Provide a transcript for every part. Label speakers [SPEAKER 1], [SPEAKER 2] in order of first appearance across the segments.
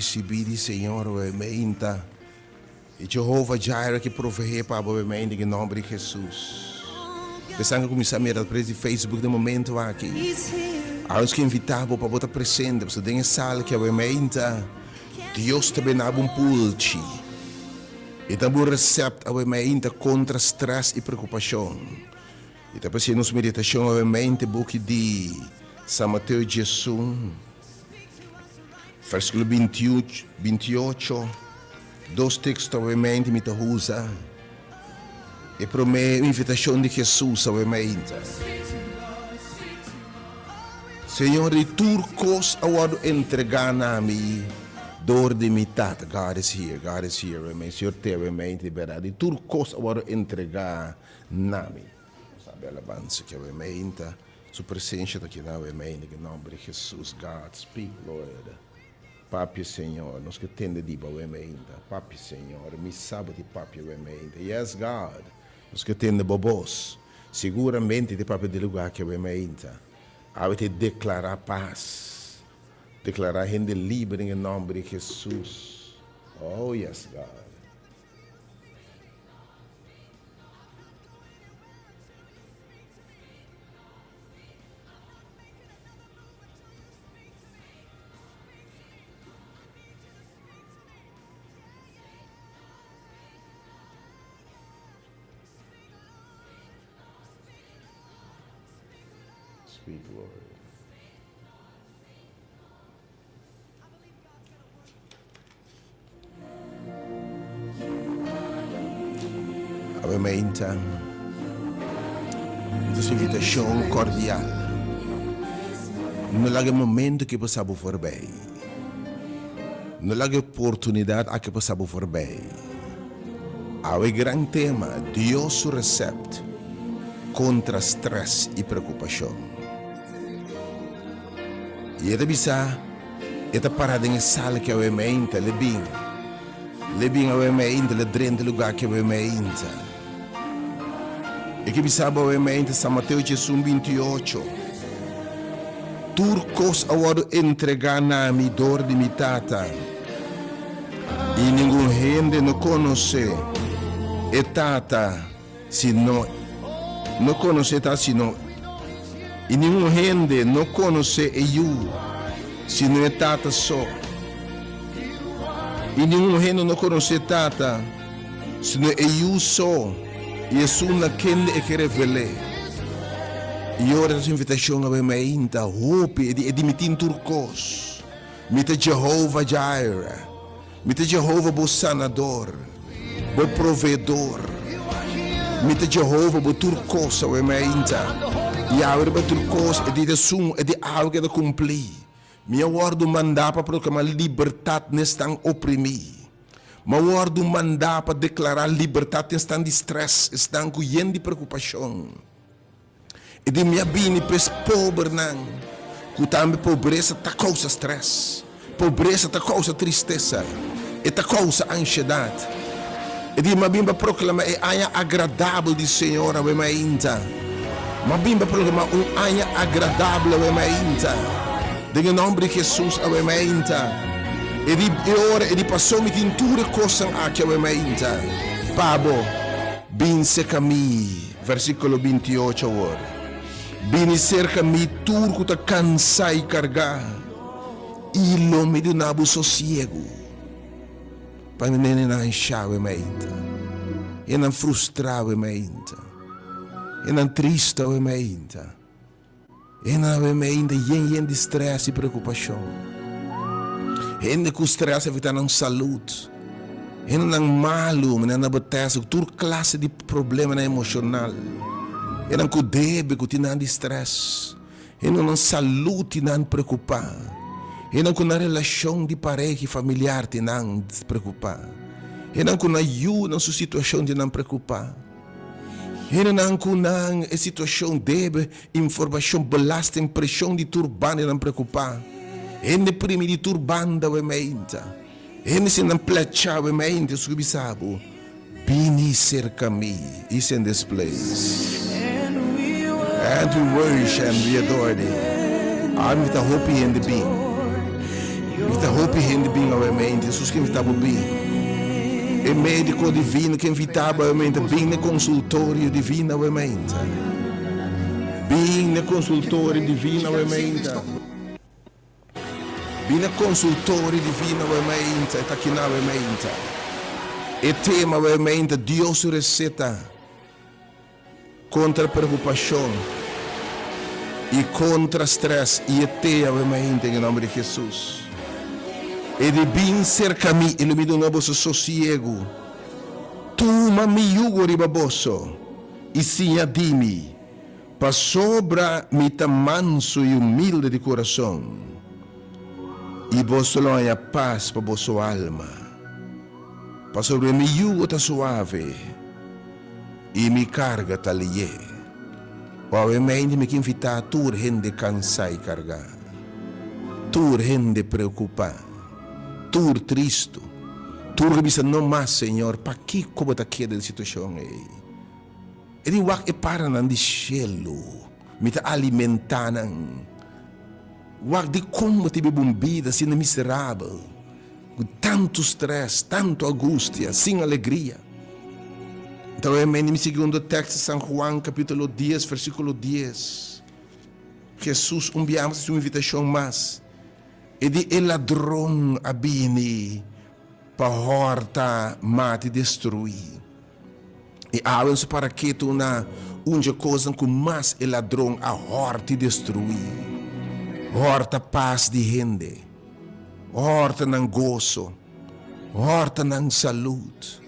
[SPEAKER 1] receber, Senhor, obviamente. E Jehová Jireh que provee para obviamente em nome de Jesus. Pensando começar a mirar para esse Facebook de momento aqui. Aos que invitava para botar presente, você tem sala que obviamente Deus também dá pulci. E também recept obviamente contra stress e preocupação. E depois nos meditação obviamente book de São Mateus Jesus, versículo 28, dois textos obviamente me usa. E para mim a invitação de Jesus obviamente. Senhor, e turcos awado entregar na mim dor de mitad. God is here, amen. Senhor, te obviamente liberado. E turcos awado entregar na mim. Sabe, alabança que obviamente, sua presença aqui na obviamente, em nome de Jesus, God, speak, Lord. Papi, Senhor, nós que tende de obviamente. Papi, Senhor, me sabe de papi, obviamente. Yes, God, nós que tende bobos. Seguramente de papi de lugar que obviamente. Avete declarar paz, declarar gente livre em nome de Jesus. Oh, yes, God. Speak, Lord. Obviamente, essa invitação cordial. Não há momento que passamos por bem. Não há oportunidade a que passamos por bem. Há um grande tema, Deus recebe contra stress e preocupação. E essa bisa, essa parada em sala que obviamente le bem obviamente le drente lugar que obviamente. E que bisa obviamente São Mateus Jesus 28. Turcos awado entregar na mi dor de mi tata. E nenhum gente não conhece e tata sino não conhece tata sino. E nenhum gente não conhece eu, se não é tata só. E nenhum gente não conhece tata, se não é eu só. E é só naquele que revela. E ora essa invitação a mim ainda, hope e de mitin turcos, mita Jehová Jireh, mita Jehová bo sanador, bo provedor, mita Jehová bo turcos a mim ainda. E a hora de coisa é de sum é de algo que cumprir. Minha ordem mandar para proclamar liberdade nestão oprimido. Minha ordem mandar para declarar liberdade nestão de stress, estão com de preocupação. E de minha bine pes pobre não, que também pobreza tá causa stress, pobreza tá causa tristeza, e tá causa ansiedade. E de minha bine proclamar é agradável de Senhor a minha ainda. Mas bimba programa ano agradável a meinta. Em nome de Jesus a meinta. Ele passou me tintura coisa aqui a meinta. Pabo, bin cerca mi, versículo 28 agora. Bin cerca mi turco ta cansai cargar. Ilo me de nabo sossego. Para menina na enxawe meinta. E não frustrava meinta. E não triste obviamente. E não obviamente yen de stress e preocupação. E não com stress evita não saúde. E não malo, mas não bateza toda classe de problema emocional. E não com débito que não de stress. E não saúde não preocupar. E não com a relação de pareja e familiar te não preocupar. E não com a ajuda na sua situação de não preocupar. E não com a situação de informação, belasta, pressão de turbana e não preocupar. E não primi de turbanda o mente. E não se não plecha o mente, subisabo. Bini cerca-me. Is in this place. And we worship and we adore thee. I'm with the hope in the being. With the hope in the being of a obviamente, Jesus que invitava bem. E médico divino que invitava obviamente, bem no consultório divino obviamente. Bem no consultório divino obviamente. Bem no consultório divino obviamente, está aqui na obviamente. E tema obviamente, Deus receta contra preocupação e contra stress e te obviamente em nome de Jesus. E de bem cerca mi, ele me dá um novo sossego. Tu me yugo ribaboso, e sim a dimi, para sobra me tá manso e humilde de coração. E vosso a paz para vosso alma. Para sobre mi yugo tá suave, e mi carga tá lié. Obviamente me que invitar tu rende cansar e carregar. Tu rende preocupar. Tur triste, tur que bisa não mais Senhor, para que como está aqui da situação aí? Ele wak e para nan de cielo, me tá alimentando, wak de como te bebida, sendo miserável, com tanto stress, tanto angústia, sem alegria. Então é meu segundo texto São João capítulo 10, versículo 10. Jesus enviamos uma invitação mais. E di el ladrão abini para horta mate destruir. E avanço para que tu na unja coisa com mais el ladrão a horta destruir. Horta paz de gente. Horta não gozo. Horta não saúde.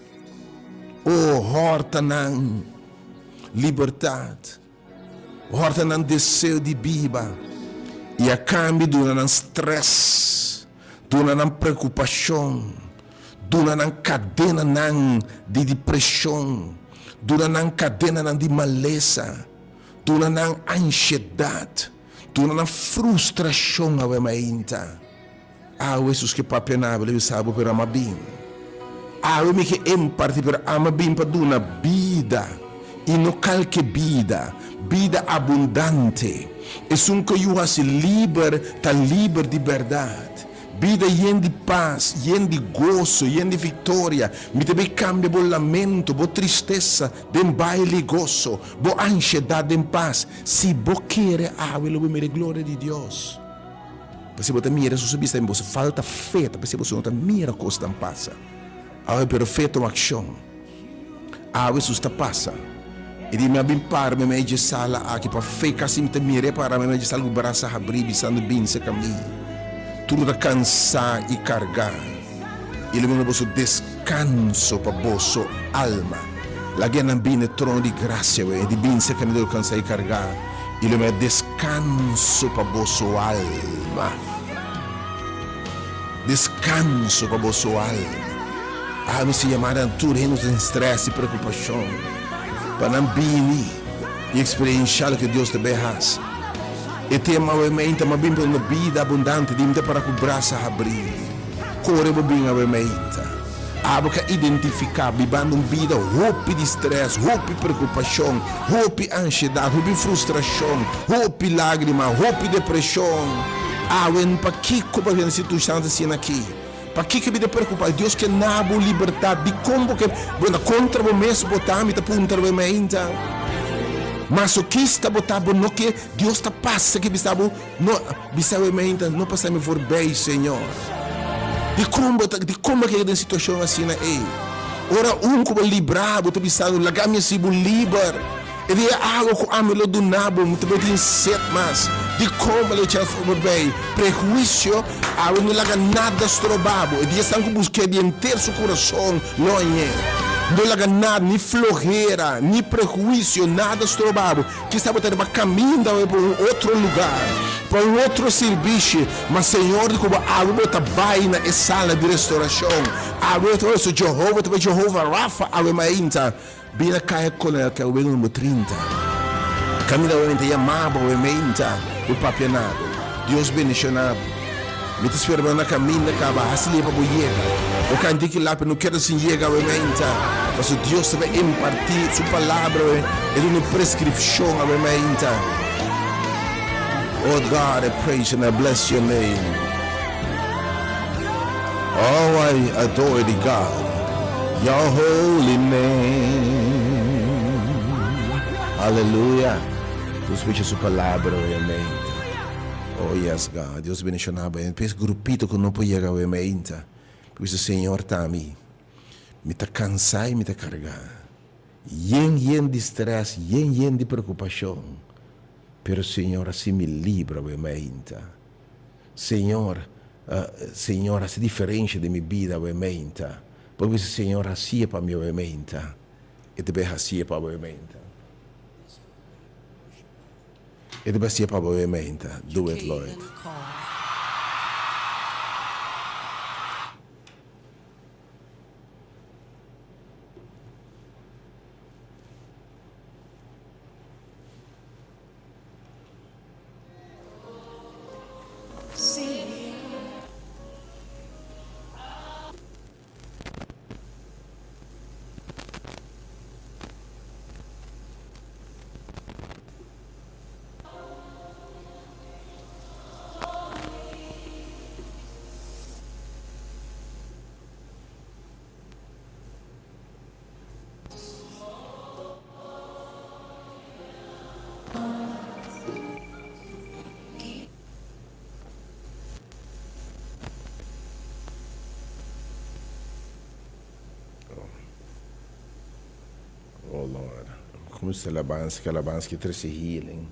[SPEAKER 1] Horta não liberdade. Horta não desejo de vida. E a cambio de um stress, de uma preocupação, de uma cadena de depressão, de uma cadena de maleza, de uma ansiedade, de uma frustração ao ainda. Jesus que papenava, ele sabe para amar bem. Me que empate para amar bem para dar uma vida, e não qualquer vida, vida abundante. É um que eu acho livre, está livre de verdade. Vida yen de paz, yen de gozo, yen de vitória. Me também cambia o lamento, a tristeza, de baile gozo, a ansiedade em paz. Se você quer, eu vou me glória de Deus. Se você mira, se você falta fé, se você não mira coisa que passa. É perfeito uma ação. Isso está passando. E di me abim par me meje sala aqui para fé kasi me mire para me meje sala o braço abrir bisando bem se caminho. Tudo cansar e carregar. Ele me bosso descanso para bosso alma. La gena bine trono di grazia e di bem se caminho cansar e carregar. Ele me descanso para bosso alma. Descanso para bosso alma. Me se chamaram tudo renos de estresse e preocupação. Para não bini e experienciar que Deus te faz. E tem uma mente, uma vida abundante, de me para que o braço abrir. Corre bem a mente. Para identificar, vivendo uma vida, roupa de estresse, roupa de preocupação, roupa de ansiedade, roupa de frustração, roupa de lágrima, roupa de depressão. Para que como a situação assim aqui? Para que me preocupar? Deus que nabo liberdade de como que contra o mesmo botar me contra o mente. Mas o que está botado no que Deus está passa que bisabo no mente não passa me for bem, Senhor. De como que é a situação assim aí? Ora como librado tu bisabo lagar-me se livre. Ele é algo que amelo do nabo muito bem set mas de como ele já foi bem prejuízo a não laga nada estrobado e de sangue busque de inteiro seu coração não laga nada nem florreira nem prejuízo nada estrobado que sabe ter para caminho para um outro lugar para um outro serviço mas Senhor de como a outra baina e sala de restauração a outra isso Jehová Rafa a mainta bina kaya kona que é o número 30 caminho obviamente amava obviamente o papianado Deus bendicionado me te espero na caminho acaba assim para boiega o canto que lá não quero assim chega obviamente mas Deus vai impartir sua palavra é uma prescrição obviamente. Oh God, I praise and I bless your name. Oh, I adore thee, God, your holy name. Aleluia. Deus bendiga sua palavra, obviamente. Oh, yes, God. Deus bendiga. Pensa grupito que não pode chegar, obviamente. Por isso, Senhor, está a mim. Me está cansado e me está carregado. Yen de estresse, yen de preocupação. Pero, Senhor, assim me livra, obviamente. Senhor, Senhor, assim diferente de minha vida, obviamente. Por isso, Senhor, assim é para mim, obviamente. E também assim é para obviamente. E também assim é para obviamente. Do it, Lord. Oh Lord, como se alabança que traz healing.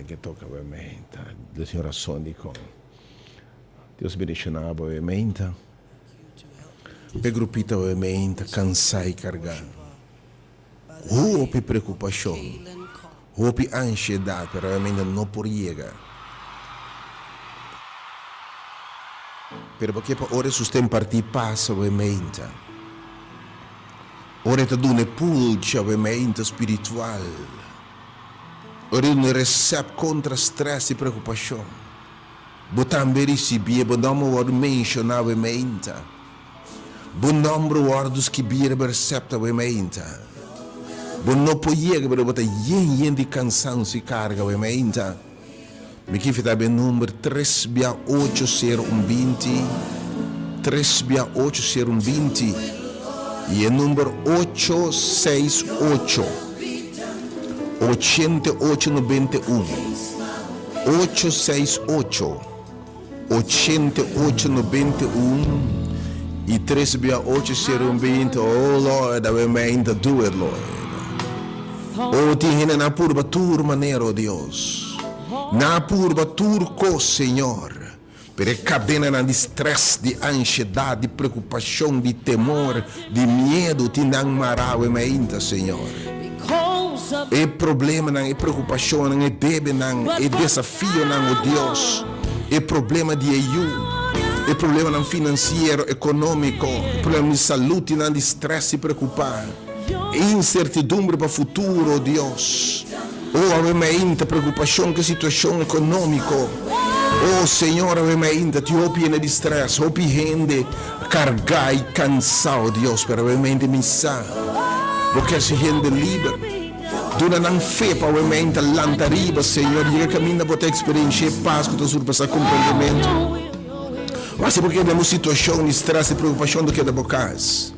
[SPEAKER 1] Que toca ovviamente le sue orazioni con Dio benedice ovviamente per gruppita ovviamente cansai cargar o per preoccupazione o per ansiedade per ovviamente non può llegar perché ora su stem parti passa ovviamente ora ti dune pulce ovviamente spirituale. Ora non recebe contra stress e preocupação. Botam receber, bom nome word mencionava mente. Bom nome wordos que bira recepta mente. Bom não pode para botar yen de cansaço e carga mente. Me que fita bem número 3/80120 3/80120 e é número 868 8891 868 8891 e 3/80120. Oh Lord, ovviamente do it, Lord. Oh, ti hina na purba turma nero, Deus. Na purba turco, Senhor. Per cadena de stress, de ansiedade, de preocupação, de temor, de medo, ti nang marau, ovviamente, Senhor. E problema não é preocupação, não é débito, não é desafio, não é Deus. É problema de EU, é problema não financeiro, econômico, é problema de saúde, não de estresse e preocupar. É incertidumbre para o futuro, Deus. Oh, obviamente, preocupação com a situação econômica. Oh, Senhor, obviamente, ti pieno di stress, opi gente cargada e cansado, Deus, pero obviamente me sabe. Porque se gente livre. Duna nang fé para o momento lanta riba, Senhor, e caminha para ter experiência paz que tu surpassa compreendimento. Mas porque temos situação de estresse e preocupação do que da bocas.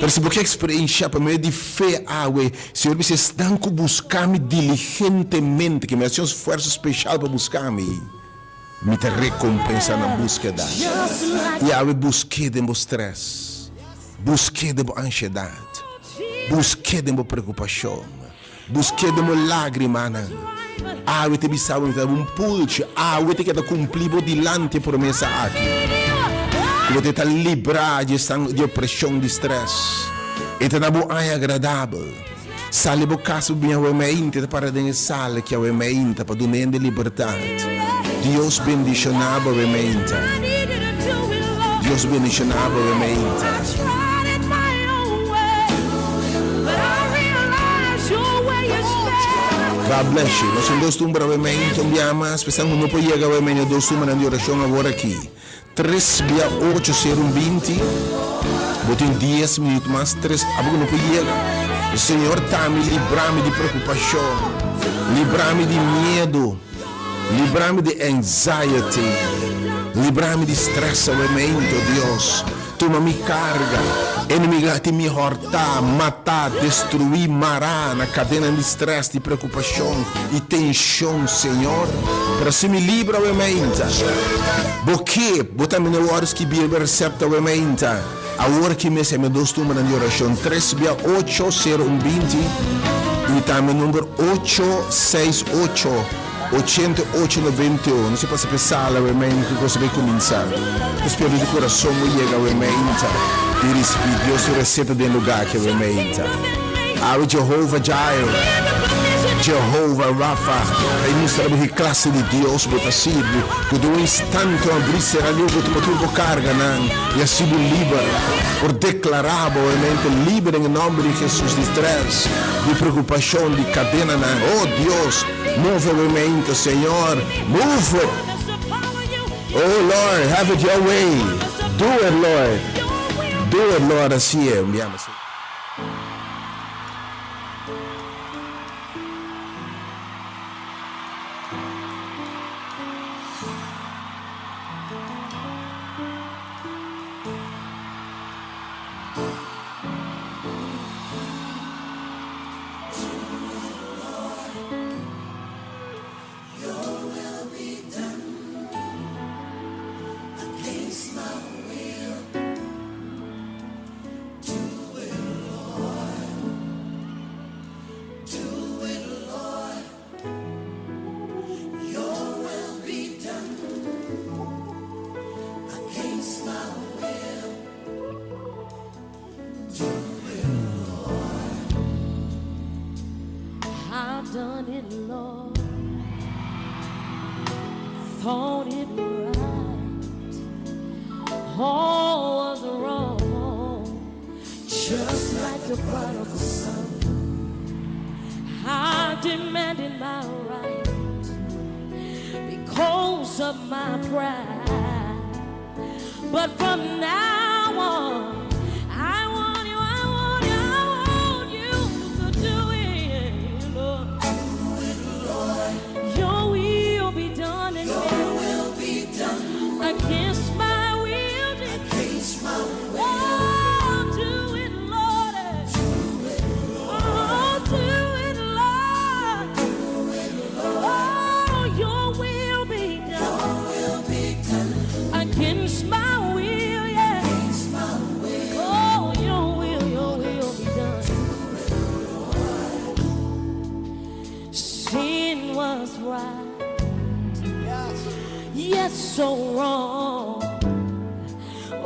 [SPEAKER 1] Mas porque experiência para meio de fé, Senhor, você está buscar-me diligentemente, que me hace um esforço especial para buscar-me. Me te recompensa na búsqueda. E eu busquei de estresse, busquei de ansiedade. Busquei de preocupação, busquei de lágrima. Eu te bisava um pulso, eu te quero cumprir dilante promessa aqui. Eu te livrar de opressão, de estresse. E te dá agradável. Sale bo caso bem o mente para dentro sala que é o mente para donar de liberdade. Dios bendicionaba veramente. Dios bendicionaba veramente. God bless you. Nós somos dois veramente, mas pensamos não pode chegar veramente dois tumbras de oração agora aqui. 3/8/020. Botem 10 minutos mais 3. Agora não pode chegar. O Senhor está me livrando de preocupação, livrando de medo, livrando de anxiety, livrando de estresse, veramente, Deus. Toma minha carga, inimigo te me hortar, matar, destruir, marar na cadena de estresse, de preocupação e tensão, Senhor. Para se me livra, veramente. Porque, botamos na hora que Bíblia recepta, veramente. A hora que me se me dos turmas de oração 3/8/020 e também número 868-8891. Não se pode pensar realmente que você vai começar. Espero de coração que chega realmente. E Deus receta de lugar que realmente. Ave Jehová Jireh, Jehová Rafa, e nós sabemos que classe de Deus bota sirvo, que de um instante abrir será livre, que tu tua carga, e assim livre, por declarar, realmente, livre em nome de Jesus de estresse, de preocupação, de cadena, oh Deus, move realmente, Senhor, move it. Oh Lord, have it your way, do it Lord, assim é, me ama.
[SPEAKER 2] Done it, Lord. Thought it right. All was wrong. Just like the prodigal son, I demanded my right because of my pride. But from now on, I want you to do it, Lord. Your will be done in me. Against my will. Oh, do it, Lord. Oh, do it, Lord. Oh, your will be done. Against my will, yeah. Oh, your will be done. Sin was right. Yes, so wrong.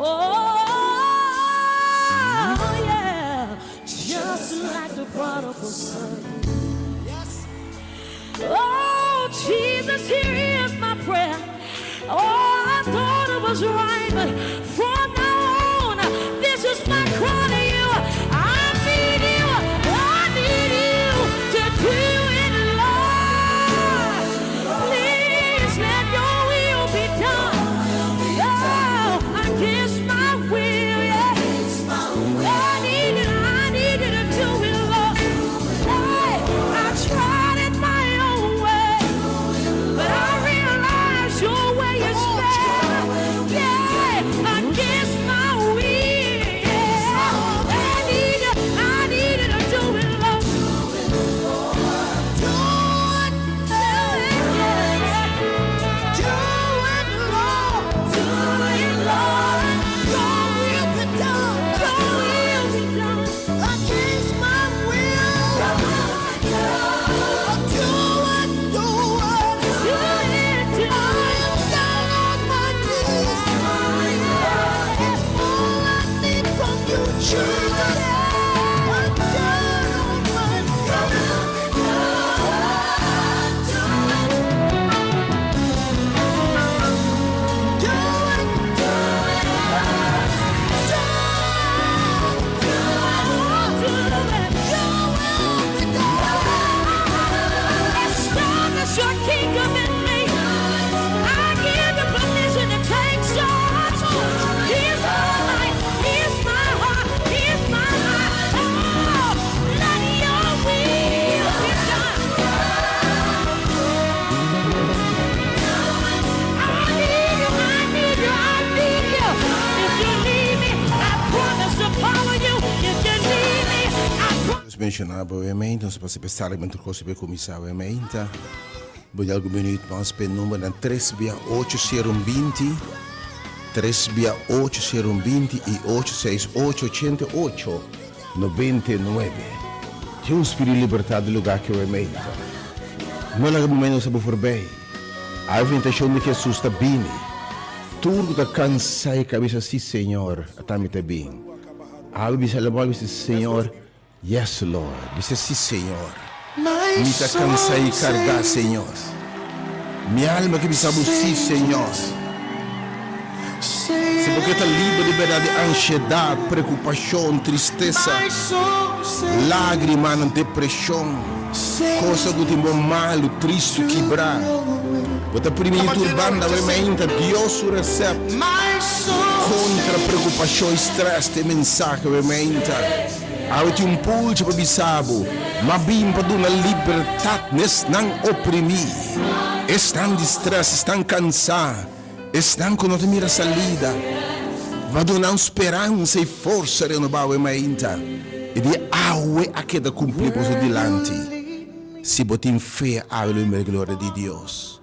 [SPEAKER 2] Oh, yeah. Just like the prodigal son. Oh, Jesus, here is my prayer. Oh, I thought it was right, but from now on, this is my cry to you. I need you to do it, Lord. Please let your will be done. Oh, against my will, yeah. I need you to do it, Lord. Hey, I tried it my own way, but I realize your way is better. Yeah, against
[SPEAKER 1] mencionar brevemente, nós vamos pensar em coisa para começar brevemente. Vou algum minuto mais para o número 36820, 36820 e 8688899. Tinha um espírito de liberdade do lugar que eu amei. Não é algum momento que eu for bem. A invitação de Jesus está bem. Tudo que cansa e cabeça assim, Senhor, está bem. A bisa levar esse Senhor, yes Lord, bisa sim Senhor. Me está cansa e carregar, Senhor. Minha alma que bisa sim Senhor. Se porque está livre de verdade, ansiedade, preocupação, tristeza, lágrima, depressão, coisa do tempo malo, triste, quebrar. Você primeiro turbando, realmente Deus o recebe contra preocupação, estresse, de mensagem, realmente. Há um impulso para bisabo, mas bem para dar uma liberdade, não oprimir. Estão de estresse, estão cansados, estão com outra mira salida. Vai dar uma esperança e força renovar, realmente. E de aue a que da cumprir por delante. Se botem fé, há a glória de Deus.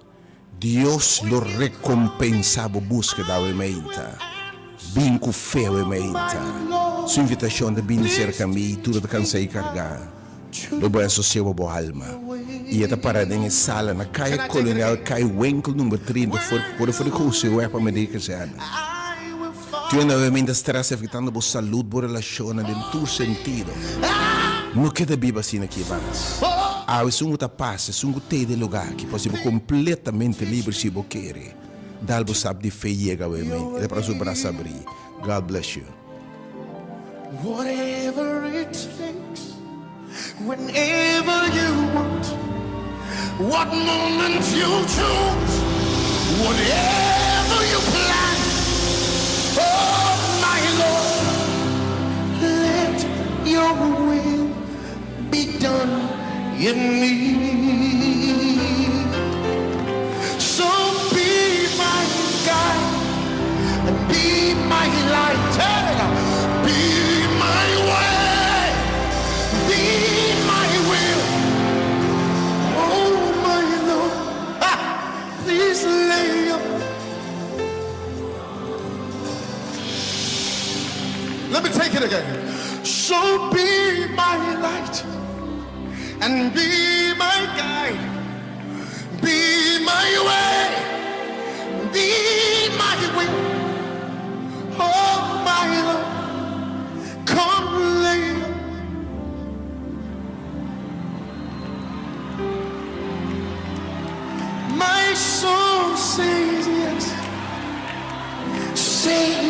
[SPEAKER 1] Deus lo recompensava busca da emenda. Bem com fé emenda. Sua invitação de bem cerca mim, tudo de cansar e carregar. Lo bem associar a boa alma. E esta parada em sala na caia colonial, caia Wenkel número 30, por fora curso eu é para América Zana. Tu ainda emenda stress afetando a saúde, boa relação, em todo sentido. Não queda biba assim aqui, vamos. O sungo ta passa, sungo te de lugar que pode ser completamente livre se você quer. Dalbo sabe de fé e é para o braço abrir. God bless you.
[SPEAKER 3] Whatever it takes, whenever you want, what moment you choose, whatever you plan. Oh my Lord, let your will be done in me. So be my guide and be my light, be my way, be my will. Oh my Lord, please lay up. Let me take it again. So be my light and be my guide, be my way, be my way. Oh my Lord, come lay. My soul says yes, say